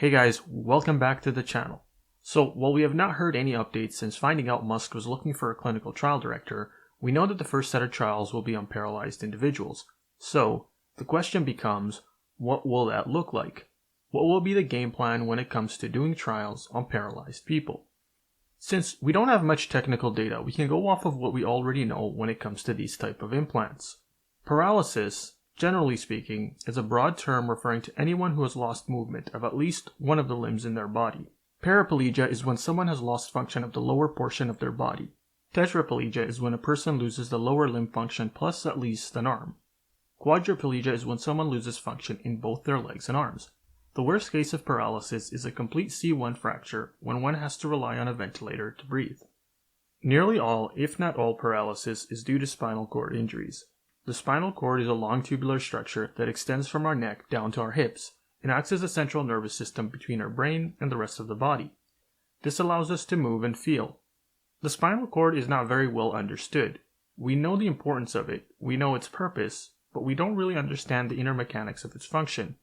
Hey guys, welcome back to the channel. So, while we have not heard any updates since finding out Musk was looking for a clinical trial director, we know that the first set of trials will be on paralyzed individuals. So, the question becomes, what will that look like? What will be the game plan when it comes to doing trials on paralyzed people? Since we don't have much technical data, we can go off of what we already know when it comes to these type of implants. Paralysis, generally speaking, is a broad term referring to anyone who has lost movement of at least one of the limbs in their body. Paraplegia is when someone has lost function of the lower portion of their body. Tetraplegia is when a person loses the lower limb function plus at least an arm. Quadriplegia is when someone loses function in both their legs and arms. The worst case of paralysis is a complete C1 fracture when one has to rely on a ventilator to breathe. Nearly all, if not all, paralysis is due to spinal cord injuries. The spinal cord is a long tubular structure that extends from our neck down to our hips and acts as a central nervous system between our brain and the rest of the body. This allows us to move and feel. The spinal cord is not very well understood. We know the importance of it, we know its purpose, but we don't really understand the inner mechanics of its function.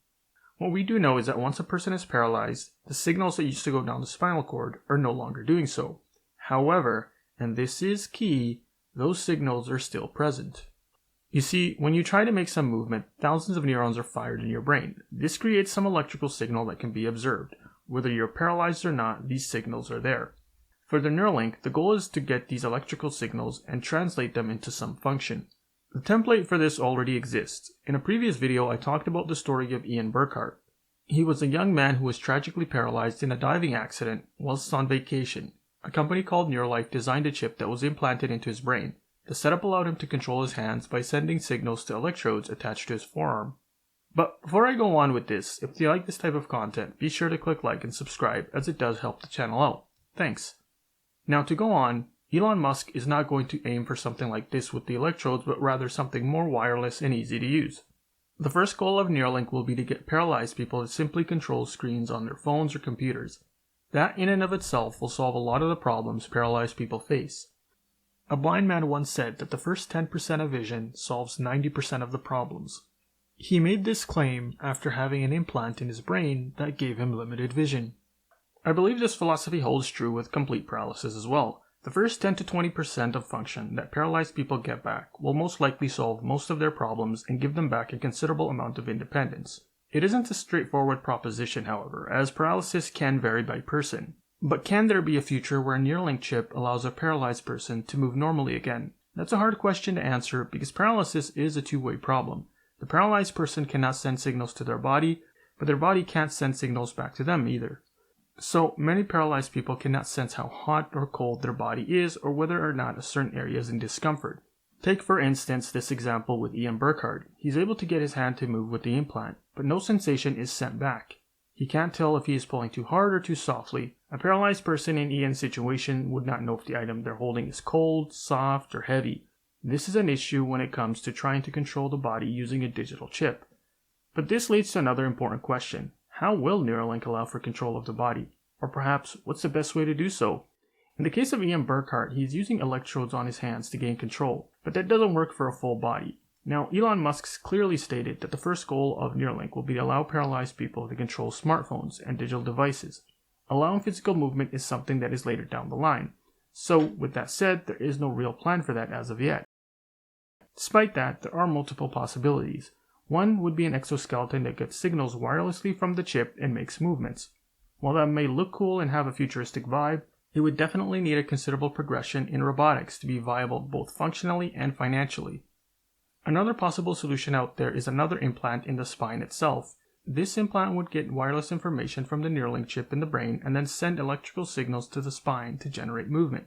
What we do know is that once a person is paralyzed, the signals that used to go down the spinal cord are no longer doing so. However, and this is key, those signals are still present. You see, when you try to make some movement, thousands of neurons are fired in your brain. This creates some electrical signal that can be observed. Whether you're paralyzed or not, these signals are there. For the Neuralink, the goal is to get these electrical signals and translate them into some function. The template for this already exists. In a previous video, I talked about the story of Ian Burkhart. He was a young man who was tragically paralyzed in a diving accident whilst on vacation. A company called Neuralink designed a chip that was implanted into his brain. The setup allowed him to control his hands by sending signals to electrodes attached to his forearm. But before I go on with this, if you like this type of content, be sure to click like and subscribe as it does help the channel out. Thanks. Now to go on, Elon Musk is not going to aim for something like this with the electrodes, but rather something more wireless and easy to use. The first goal of Neuralink will be to get paralyzed people to simply control screens on their phones or computers. That in and of itself will solve a lot of the problems paralyzed people face. A blind man once said that the first 10% of vision solves 90% of the problems. He made this claim after having an implant in his brain that gave him limited vision. I believe this philosophy holds true with complete paralysis as well. The first 10 to 20% of function that paralyzed people get back will most likely solve most of their problems and give them back a considerable amount of independence. It isn't a straightforward proposition, however, as paralysis can vary by person. But can there be a future where a Neuralink chip allows a paralyzed person to move normally again? That's a hard question to answer because paralysis is a two-way problem. The paralyzed person cannot send signals to their body, but their body can't send signals back to them either. So many paralyzed people cannot sense how hot or cold their body is or whether or not a certain area is in discomfort. Take for instance this example with Ian Burkhart. He's able to get his hand to move with the implant, but no sensation is sent back. He can't tell if he is pulling too hard or too softly. A paralyzed person in Ian's situation would not know if the item they're holding is cold, soft, or heavy. This is an issue when it comes to trying to control the body using a digital chip. But this leads to another important question. How will Neuralink allow for control of the body? Or perhaps, what's the best way to do so? In the case of Ian Burkhart, he's using electrodes on his hands to gain control, but that doesn't work for a full body. Now, Elon Musk clearly stated that the first goal of Neuralink will be to allow paralyzed people to control smartphones and digital devices. Allowing physical movement is something that is later down the line. So, with that said, there is no real plan for that as of yet. Despite that, there are multiple possibilities. One would be an exoskeleton that gets signals wirelessly from the chip and makes movements. While that may look cool and have a futuristic vibe, it would definitely need a considerable progression in robotics to be viable both functionally and financially. Another possible solution out there is another implant in the spine itself. This implant would get wireless information from the Neuralink chip in the brain and then send electrical signals to the spine to generate movement.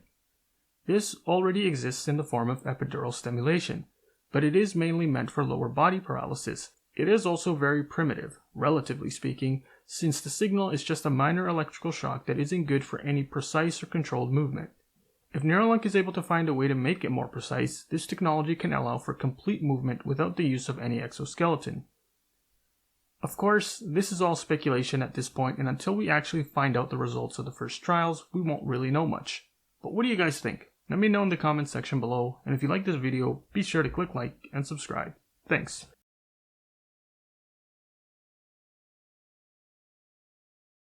This already exists in the form of epidural stimulation, but it is mainly meant for lower body paralysis. It is also very primitive, relatively speaking, since the signal is just a minor electrical shock that isn't good for any precise or controlled movement. If Neuralink is able to find a way to make it more precise, this technology can allow for complete movement without the use of any exoskeleton. Of course, this is all speculation at this point, and until we actually find out the results of the first trials, we won't really know much. But what do you guys think? Let me know in the comment section below, and if you like this video, be sure to click like and subscribe. Thanks.